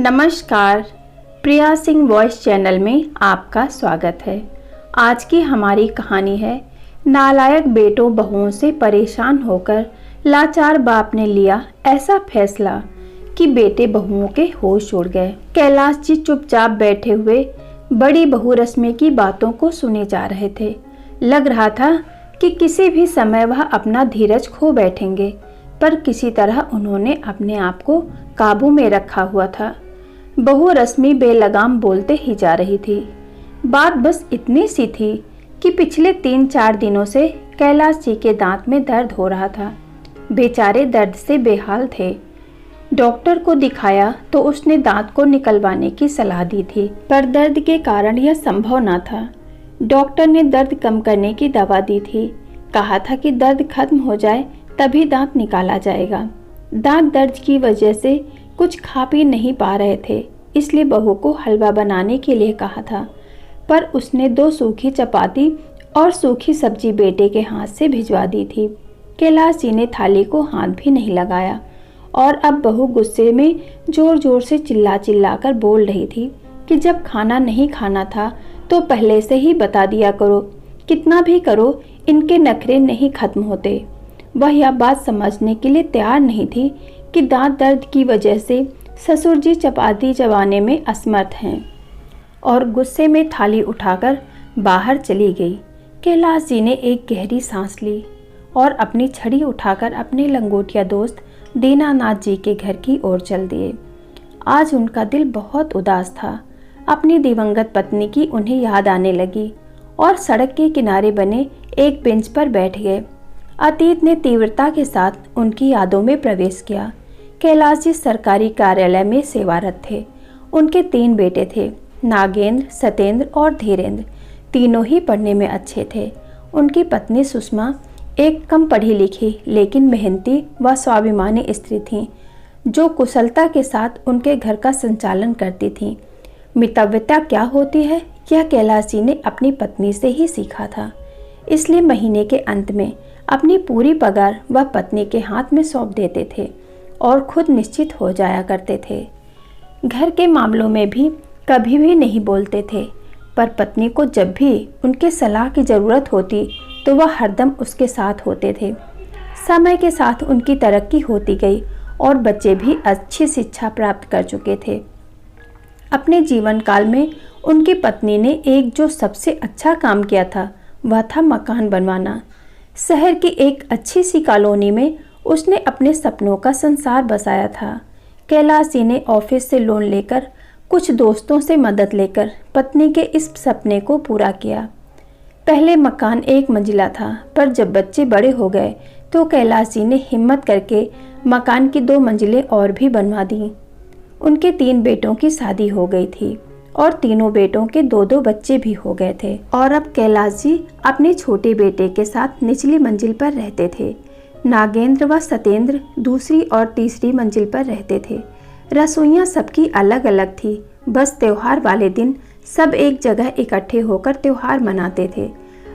नमस्कार, प्रिया Singh voice channel में आपका स्वागत है। आज की हमारी कहानी है नालायक बेटों बहुओं से परेशान होकर लाचार बाप ने लिया ऐसा फैसला कि बेटे बहुओं के होश उड़ गए। कैलाश जी चुपचाप बैठे हुए बड़ी बहू रश्मि की बातों को सुने जा रहे थे। लग रहा था कि किसी भी समय वह अपना धीरज खो बैठेंगे, पर किसी तरह उन्होंने अपने आप को काबू में रखा हुआ था। बहू रश्मि बेलगाम बोलते ही जा रही थी। बात बस इतनी सी थी कि पिछले 3-4 दिनों से कैलाश जी के दांत में दर्द हो रहा था। बेचारे दर्द से बेहाल थे। डॉक्टर को दिखाया तो उसने दांत को निकलवाने की सलाह दी थी, पर दर्द के कारण यह संभव न था। डॉक्टर ने दर्द कम करने की दवा दी थी। कहा था कि दर्द खत्म हो जाए तभी दांत निकाला जाएगा। दांत दर्द की वजह से कुछ खा पी नहीं पा रहे थे, इसलिए बहू को हलवा बनाने के लिए कहा था, पर उसने 2 सूखी चपाती और सूखी सब्जी बेटे के हाथ से भिजवा दी थी। कैलाश जी ने थाली को हाथ भी नहीं लगाया और अब बहू गुस्से में जोर जोर से चिल्ला चिल्ला कर बोल रही थी कि जब खाना नहीं खाना था तो पहले से ही बता दिया करो, कितना भी करो इनके नखरे नहीं खत्म होते। वह यह बात समझने के लिए तैयार नहीं थी कि दांत दर्द की वजह से ससुर जी चपाती चबाने में असमर्थ हैं, और गुस्से में थाली उठाकर बाहर चली गई। कैलाश जी ने एक गहरी सांस ली और अपनी छड़ी उठाकर अपने लंगोटिया दोस्त दीनानाथ जी के घर की ओर चल दिए। आज उनका दिल बहुत उदास था। अपनी दिवंगत पत्नी की उन्हें याद आने लगी और सड़क के किनारे बने एक बेंच पर बैठ गए। अतीत ने तीव्रता के साथ उनकी यादों में प्रवेश किया। कैलाश जी सरकारी कार्यालय में सेवारत थे। उनके 3 बेटे थे, नागेंद्र, सतेंद्र और धीरेंद्र। तीनों ही पढ़ने में अच्छे थे। उनकी पत्नी सुषमा एक कम पढ़ी लिखी लेकिन मेहनती व स्वाभिमानी स्त्री थी, जो कुशलता के साथ उनके घर का संचालन करती थी। मितव्यता क्या होती है यह कैलाश जी ने अपनी पत्नी से ही सीखा था, इसलिए महीने के अंत में अपनी पूरी पगार वह पत्नी के हाथ में सौंप देते थे और खुद निश्चित हो जाया करते थे। घर के मामलों में भी कभी भी नहीं बोलते थे, पर पत्नी को जब भी उनके सलाह की ज़रूरत होती तो वह हरदम उसके साथ होते थे। समय के साथ उनकी तरक्की होती गई और बच्चे भी अच्छी शिक्षा प्राप्त कर चुके थे। अपने जीवन काल में उनकी पत्नी ने एक जो सबसे अच्छा काम किया था वह था मकान बनवाना। शहर की एक अच्छी सी कॉलोनी में उसने अपने सपनों का संसार बसाया था। कैलाश जी ने ऑफिस से लोन लेकर कुछ दोस्तों से मदद लेकर पत्नी के इस सपने को पूरा किया। पहले मकान 1 मंजिला था, पर जब बच्चे बड़े हो गए तो कैलाश जी ने हिम्मत करके मकान की 2 मंजिलें और भी बनवा दी। उनके 3 बेटों की शादी हो गई थी और तीनों बेटों के 2-2 बच्चे भी हो गए थे, और अब कैलाश जी अपने छोटे बेटे के साथ निचली मंजिल पर रहते थे। नागेंद्र व सतेंद्र दूसरी और तीसरी मंजिल पर रहते थे। रसोइयाँ सबकी अलग अलग थी। बस त्योहार वाले दिन सब एक जगह इकट्ठे होकर त्योहार मनाते थे।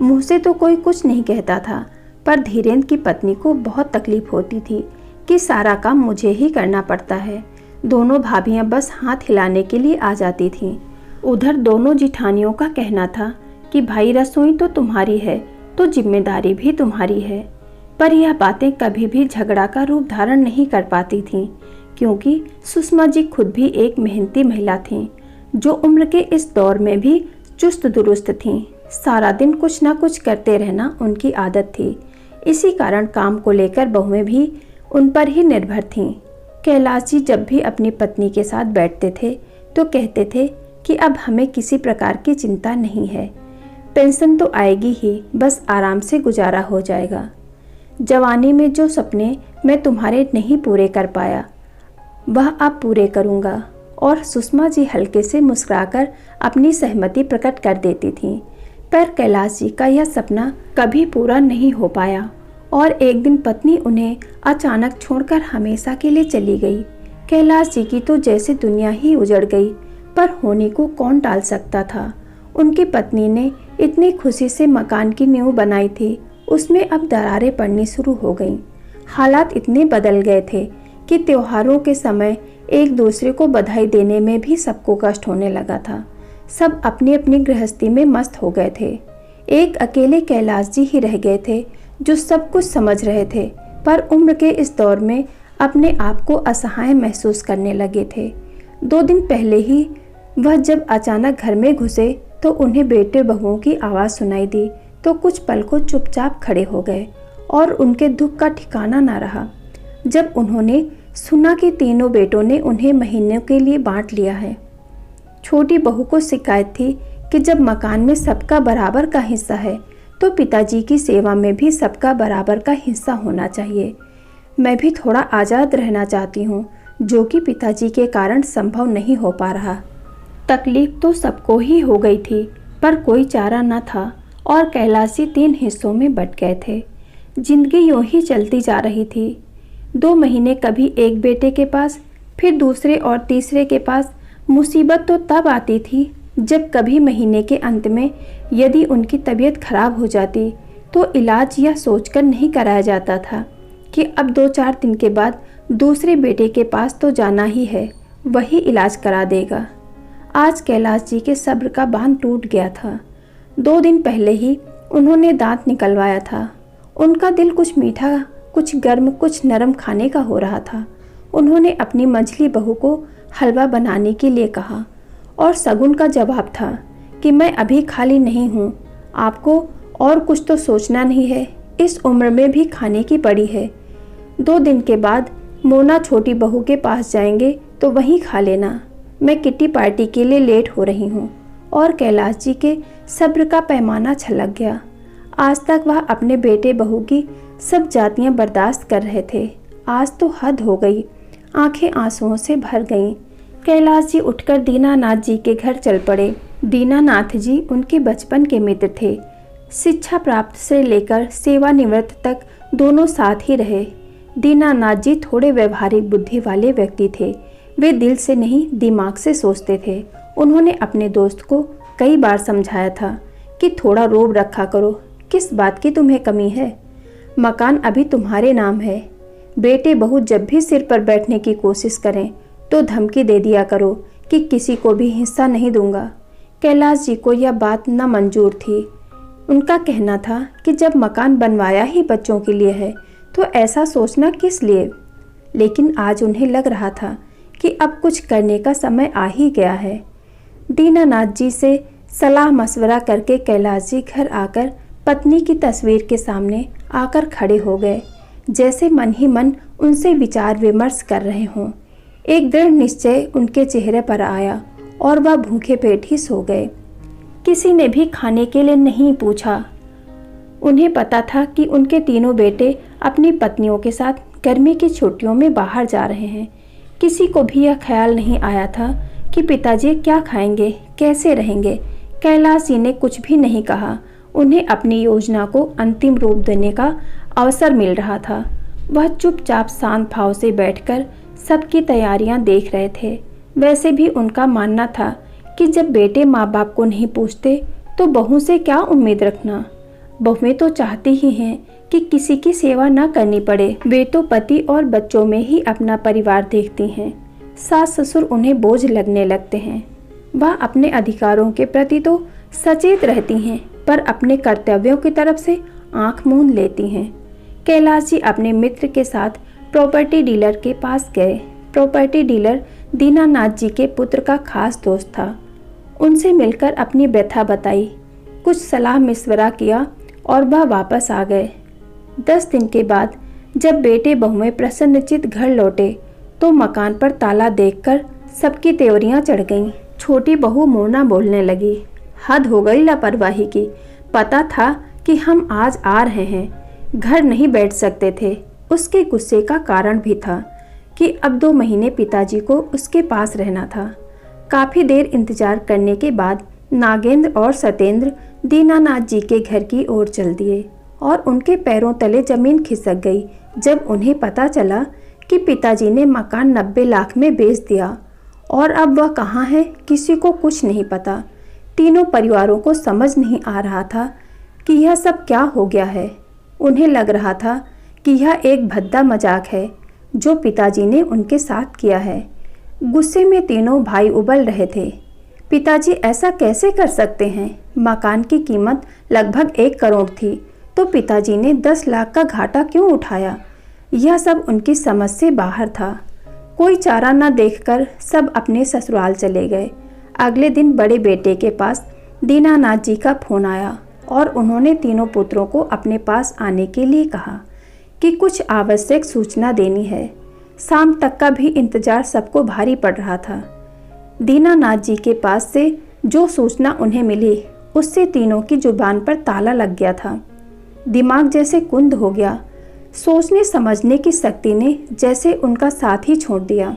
मुँह से तो कोई कुछ नहीं कहता था, पर धीरेंद्र की पत्नी को बहुत तकलीफ होती थी कि सारा काम मुझे ही करना पड़ता है। दोनों भाभियां बस हाथ हिलाने के लिए आ जाती थीं। उधर दोनों जिठानियों का कहना था कि भाई रसोई तो तुम्हारी है तो जिम्मेदारी भी तुम्हारी है, पर यह बातें कभी भी झगड़ा का रूप धारण नहीं कर पाती थीं, क्योंकि सुषमा जी खुद भी एक मेहनती महिला थीं, जो उम्र के इस दौर में भी चुस्त दुरुस्त थीं। सारा दिन कुछ ना कुछ करते रहना उनकी आदत थी। इसी कारण काम को लेकर बहुएं भी उन पर ही निर्भर थीं। कैलाश जी जब भी अपनी पत्नी के साथ बैठते थे तो कहते थे कि अब हमें किसी प्रकार की चिंता नहीं है, पेंशन तो आएगी ही, बस आराम से गुजारा हो जाएगा। जवानी में जो सपने मैं तुम्हारे नहीं पूरे कर पाया वह अब पूरे करूँगा। और सुषमा जी हल्के से मुस्कुराकर अपनी सहमति प्रकट कर देती थीं, पर कैलाश जी का यह सपना कभी पूरा नहीं हो पाया और एक दिन पत्नी उन्हें अचानक छोड़कर हमेशा के लिए चली गई। कैलाश जी की तो जैसे दुनिया ही उजड़ गई, पर होने को कौन टाल सकता था। उनकी पत्नी ने इतनी खुशी से मकान की नींव बनाई थी, उसमें अब दरारें पड़नी शुरू हो गईं। हालात इतने बदल गए थे कि त्योहारों के समय एक दूसरे को बधाई देने में भी सबको कष्ट होने लगा था। सब अपनी अपनी गृहस्थी में मस्त हो गए थे। एक अकेले कैलाश जी ही रह गए थे जो सब कुछ समझ रहे थे, पर उम्र के इस दौर में अपने आप को असहाय महसूस करने लगे थे। 2 दिन पहले ही वह जब अचानक घर में घुसे तो उन्हें बेटे बहुओं की आवाज़ सुनाई दी तो कुछ पल को चुपचाप खड़े हो गए और उनके दुख का ठिकाना ना रहा। जब उन्होंने सुना कि तीनों बेटों ने उन्हें महीनों के लिए बांट लिया है। छोटी बहू को शिकायत थी कि जब मकान में सबका बराबर का हिस्सा है तो पिताजी की सेवा में भी सबका बराबर का हिस्सा होना चाहिए। मैं भी थोड़ा आज़ाद रहना चाहती हूँ, जो कि पिताजी के कारण संभव नहीं हो पा रहा। तकलीफ तो सबको ही हो गई थी, पर कोई चारा न था और कैलाशी 3 हिस्सों में बंट गए थे। जिंदगी यूं ही चलती जा रही थी। 2 महीने कभी एक बेटे के पास, फिर दूसरे और तीसरे के पास। मुसीबत तो तब आती थी जब कभी महीने के अंत में यदि उनकी तबीयत खराब हो जाती तो इलाज यह सोचकर नहीं कराया जाता था कि अब 2-4 दिन के बाद दूसरे बेटे के पास तो जाना ही है, वही इलाज करा देगा। आज कैलाश जी के सब्र का बांध टूट गया था। 2 दिन पहले ही उन्होंने दांत निकलवाया था। उनका दिल कुछ मीठा, कुछ गर्म, कुछ नरम खाने का हो रहा था। उन्होंने अपनी मंझली बहू को हलवा बनाने के लिए कहा और सगुन का जवाब था कि मैं अभी खाली नहीं हूँ, आपको और कुछ तो सोचना नहीं है, इस उम्र में भी खाने की पड़ी है। 2 दिन के बाद मोना छोटी बहू के पास जाएंगे तो वहीं खा लेना। मैं किट्टी पार्टी के लिए लेट हो रही हूँ। और कैलाश जी के सब्र का पैमाना छलक गया। आज तक वह अपने बेटे बहू की सब जातियाँ बर्दाश्त कर रहे थे, आज तो हद हो गई। आंखें आंसुओं से भर गईं। कैलाश जी उठकर दीनानाथ जी के घर चल पड़े। दीनानाथ जी उनके बचपन के मित्र थे। शिक्षा प्राप्त से लेकर सेवानिवृत्त तक दोनों साथ ही रहे। दीनानाथ जी थोड़े व्यवहारिक बुद्धि वाले व्यक्ति थे। वे दिल से नहीं, दिमाग से सोचते थे। उन्होंने अपने दोस्त को कई बार समझाया था कि थोड़ा रोब रखा करो, किस बात की तुम्हें कमी है, मकान अभी तुम्हारे नाम है। बेटे बहू जब भी सिर पर बैठने की कोशिश करें तो धमकी दे दिया करो कि किसी को भी हिस्सा नहीं दूंगा। कैलाश जी को यह बात न मंजूर थी। उनका कहना था कि जब मकान बनवाया ही बच्चों के लिए है तो ऐसा सोचना किस लिए। लेकिन आज उन्हें लग रहा था कि अब कुछ करने का समय आ ही गया है। दीनानाथ जी से सलाह मशवरा करके कैलाश जी घर आकर पत्नी की तस्वीर के सामने आकर खड़े हो गए, जैसे मन ही मन उनसे विचार विमर्श कर रहे हों। एक दृढ़ निश्चय उनके चेहरे पर आया और वह भूखे पेट ही सो गए। किसी ने भी खाने के लिए नहीं पूछा। उन्हें पता था कि उनके तीनों बेटे अपनी पत्नियों के साथ गर्मी की छुट्टियों में बाहर जा रहे हैं। किसी को भी यह ख्याल नहीं आया था कि पिताजी क्या खाएंगे, कैसे रहेंगे। कैलाश जी ने कुछ भी नहीं कहा। उन्हें अपनी योजना को अंतिम रूप देने का अवसर मिल रहा था। वह चुपचाप शांत भाव से बैठकर सबकी तैयारियां देख रहे थे। वैसे भी उनका मानना था कि जब बेटे माँ बाप को नहीं पूछते तो बहू से क्या उम्मीद रखना। बहुएं तो चाहती ही हैं कि किसी की सेवा न करनी पड़े। वे तो पति और बच्चों में ही अपना परिवार देखती हैं। सास ससुर उन्हें बोझ लगने लगते हैं। वह अपने अधिकारों के प्रति तो सचेत रहती हैं, पर अपने कर्तव्यों की तरफ से आंख मूंद लेती हैं। कैलाश जी अपने मित्र के साथ प्रॉपर्टी डीलर के पास गए। प्रॉपर्टी डीलर दीनानाथ जी के पुत्र का खास दोस्त था। उनसे मिलकर अपनी व्यथा बताई, कुछ सलाह मशवरा किया और वह वापस आ गए। 10 दिन के बाद जब बेटे बहुएं प्रसन्नचित्त घर लौटे तो मकान पर ताला देखकर सबकी त्योरियां चढ़ गईं। छोटी बहू मोना बोलने लगी, हद हो गई लापरवाही की। पता था कि हम आज आ रहे हैं, घर नहीं बैठ सकते थे। उसके गुस्से का कारण भी था कि अब 2 महीने पिताजी को उसके पास रहना था। काफ़ी देर इंतजार करने के बाद नागेंद्र और सतेंद्र दीनानाथ जी के घर की ओर चल दिए और उनके पैरों तले जमीन खिसक गई जब उन्हें पता चला कि पिताजी ने मकान 90 लाख में बेच दिया और अब वह कहाँ है, किसी को कुछ नहीं पता। तीनों परिवारों को समझ नहीं आ रहा था कि यह सब क्या हो गया है। उन्हें लग रहा था कि यह एक भद्दा मजाक है। जो पिताजी ने उनके साथ किया है। गुस्से में तीनों भाई उबल रहे थे। पिताजी ऐसा कैसे कर सकते हैं? मकान की कीमत लगभग 1 करोड़ थी, तो पिताजी ने 10 लाख का घाटा क्यों उठाया? यह सब उनकी समझ से बाहर था। कोई चारा न देखकर सब अपने ससुराल चले गए। अगले दिन बड़े बेटे के पास दीनानाथ जी का फोन आया और उन्होंने तीनों पुत्रों को अपने पास आने के लिए कहा कि कुछ आवश्यक सूचना देनी है। शाम तक का भी इंतजार सबको भारी पड़ रहा था। दीनानाथ जी के पास से जो सूचना उन्हें मिली उससे तीनों की जुबान पर ताला लग गया था। दिमाग जैसे कुंद हो गया। सोचने समझने की शक्ति ने जैसे उनका साथ ही छोड़ दिया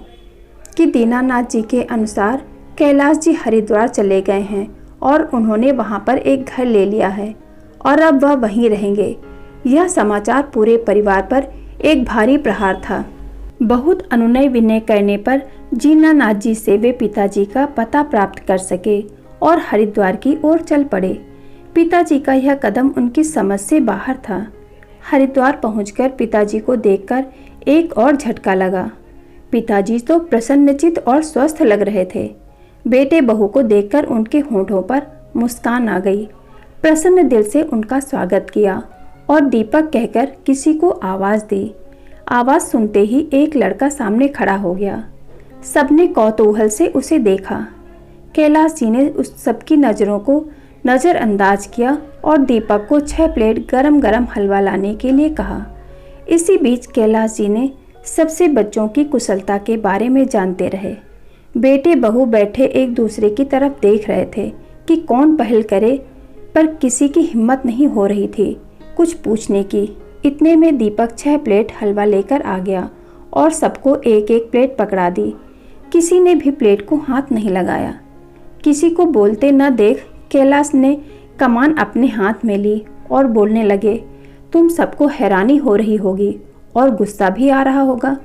कि दीनानाथ जी के अनुसार कैलाश जी हरिद्वार चले गए हैं और उन्होंने वहां पर एक घर ले लिया है और अब वह वहीं रहेंगे। यह समाचार पूरे परिवार पर एक भारी प्रहार था। बहुत अनुनय विनय करने पर दीनानाथ जी से वे पिताजी का पता प्राप्त कर सके और हरिद्वार की ओर चल पड़े। पिताजी का यह कदम उनकी समझ से बाहर था। हरिद्वार पहुंचकर पिताजी को देखकर एक और झटका लगा। पिताजी तो प्रसन्नचित और स्वस्थ लग रहे थे। बेटे बहू को देखकर उनके होठों पर मुस्कान आ गई। प्रसन्न दिल से उनका स्वागत किया और दीपक कहकर किसी को आवाज़ दी। आवाज़ सुनते ही एक लड़का सामने खड़ा हो गया। सबने कौतूहल से उसे देखा। कैलाश जी ने उस सबकी नज़रों को नज़रअंदाज किया और दीपक को 6 प्लेट गरम गरम हलवा लाने के लिए कहा। इसी बीच कैलाश जी ने सबसे बच्चों की कुशलता के बारे में जानते रहे। बेटे बहू बैठे एक दूसरे की तरफ देख रहे थे कि कौन पहल करे, पर किसी की हिम्मत नहीं हो रही थी कुछ पूछने की। इतने में दीपक 6 प्लेट हलवा लेकर आ गया और सबको एक एक प्लेट पकड़ा दी। किसी ने भी प्लेट को हाथ नहीं लगाया। किसी को बोलते न देख कैलाश ने कमान अपने हाथ में ली और बोलने लगे, तुम सबको हैरानी हो रही होगी और गुस्सा भी आ रहा होगा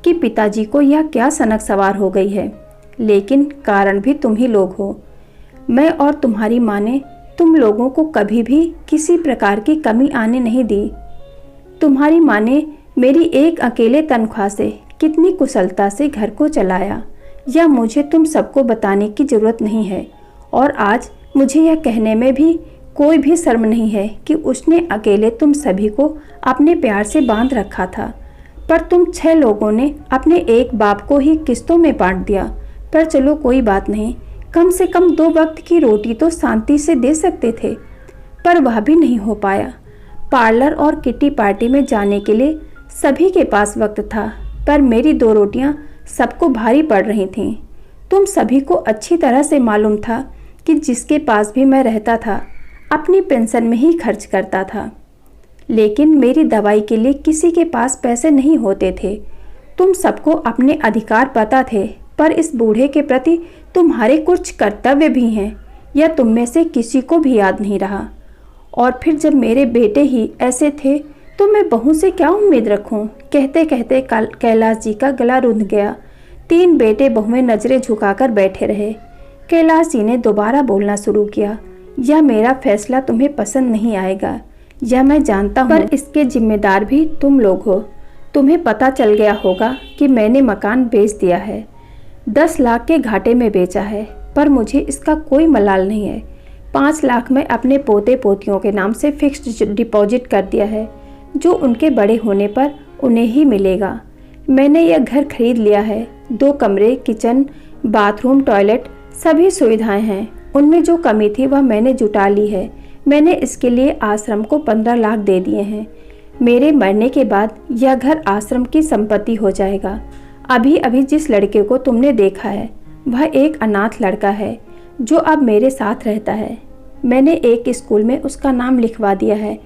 कि पिताजी को यह क्या सनक सवार हो गई है, लेकिन कारण भी तुम ही लोग हो। मैं और तुम्हारी माँ ने तुम लोगों को कभी भी किसी प्रकार की कमी आने नहीं दी। तुम्हारी माँ ने मेरी एक अकेले तनख्वाह से कितनी कुशलता से घर को चलाया, यह मुझे तुम सबको बताने की जरूरत नहीं है। और आज मुझे यह कहने में भी कोई भी शर्म नहीं है कि उसने अकेले तुम सभी को अपने प्यार से बांध रखा था, पर तुम 6 लोगों ने अपने एक बाप को ही किस्तों में बांट दिया। पर चलो कोई बात नहीं, कम से कम 2 वक्त की रोटी तो शांति से दे सकते थे, पर वह भी नहीं हो पाया। पार्लर और किटी पार्टी में जाने के लिए सभी के पास वक्त था, पर मेरी 2 रोटियां सबको भारी पड़ रही थीं। तुम सभी को अच्छी तरह से मालूम था कि जिसके पास भी मैं रहता था अपनी पेंशन में ही खर्च करता था, लेकिन मेरी दवाई के लिए किसी के पास पैसे नहीं होते थे। तुम सबको अपने अधिकार पता थे, पर इस बूढ़े के प्रति तुम्हारे कुछ कर्तव्य भी हैं, यह तुम में से किसी को भी याद नहीं रहा। और फिर जब मेरे बेटे ही ऐसे थे तो मैं बहू से क्या उम्मीद रखूं? कहते कहते कैलाश जी का गला रुंध गया। 3 बेटे बहुएं नजरें झुकाकर बैठे रहे। कैलाश जी ने दोबारा बोलना शुरू किया, यह मेरा फैसला तुम्हें पसंद नहीं आएगा, यह मैं जानता हूँ, पर इसके जिम्मेदार भी तुम लोग हो। तुम्हें पता चल गया होगा कि मैंने मकान बेच दिया है, 10 लाख के घाटे में बेचा है, पर मुझे इसका कोई मलाल नहीं है। 5 लाख मैं अपने पोते पोतियों के नाम से फिक्स्ड डिपॉजिट कर दिया है, जो उनके बड़े होने पर उन्हें ही मिलेगा। मैंने यह घर खरीद लिया है, 2 कमरे, किचन, बाथरूम, टॉयलेट, सभी सुविधाएं हैं। उनमें जो कमी थी वह मैंने जुटा ली है। मैंने इसके लिए आश्रम को 15 लाख दे दिए हैं। मेरे मरने के बाद यह घर आश्रम की संपत्ति हो जाएगा। अभी अभी जिस लड़के को तुमने देखा है वह एक अनाथ लड़का है जो अब मेरे साथ रहता है। मैंने एक स्कूल में उसका नाम लिखवा दिया है,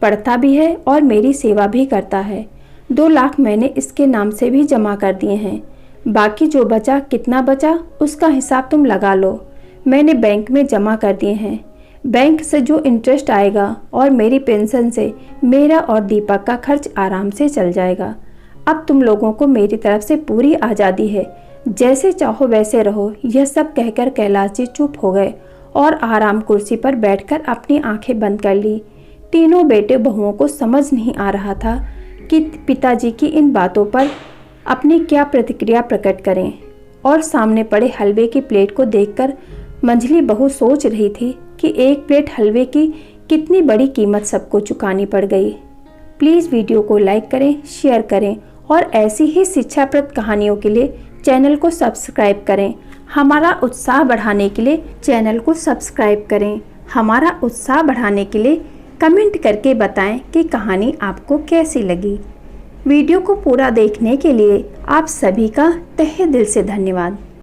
पढ़ता भी है और मेरी सेवा भी करता है। 2 लाख मैंने इसके नाम से भी जमा कर दिए हैं। बाकी जो बचा, कितना बचा उसका हिसाब तुम लगा लो। मैंने बैंक में जमा कर दिए हैं। बैंक से जो इंटरेस्ट आएगा और मेरी पेंशन से मेरा और दीपक का खर्च आराम से चल जाएगा। अब तुम लोगों को मेरी तरफ से पूरी आज़ादी है, जैसे चाहो वैसे रहो। यह सब कहकर कैलाश जी चुप हो गए और आराम कुर्सी पर बैठकर अपनी आंखें बंद कर ली। तीनों बेटे बहुओं को समझ नहीं आ रहा था कि पिताजी की इन बातों पर अपनी क्या प्रतिक्रिया प्रकट करें। और सामने पड़े हलवे की प्लेट को देखकर मंझली बहू सोच रही थी कि एक प्लेट हलवे की कितनी बड़ी कीमत सबको चुकानी पड़ गई। प्लीज़ वीडियो को लाइक करें, शेयर करें और ऐसी ही शिक्षाप्रद कहानियों के लिए चैनल को सब्सक्राइब करें। हमारा उत्साह बढ़ाने के लिए चैनल को सब्सक्राइब करें। हमारा उत्साह बढ़ाने के लिए कमेंट करके बताएं कि कहानी आपको कैसी लगी। वीडियो को पूरा देखने के लिए आप सभी का तहे दिल से धन्यवाद।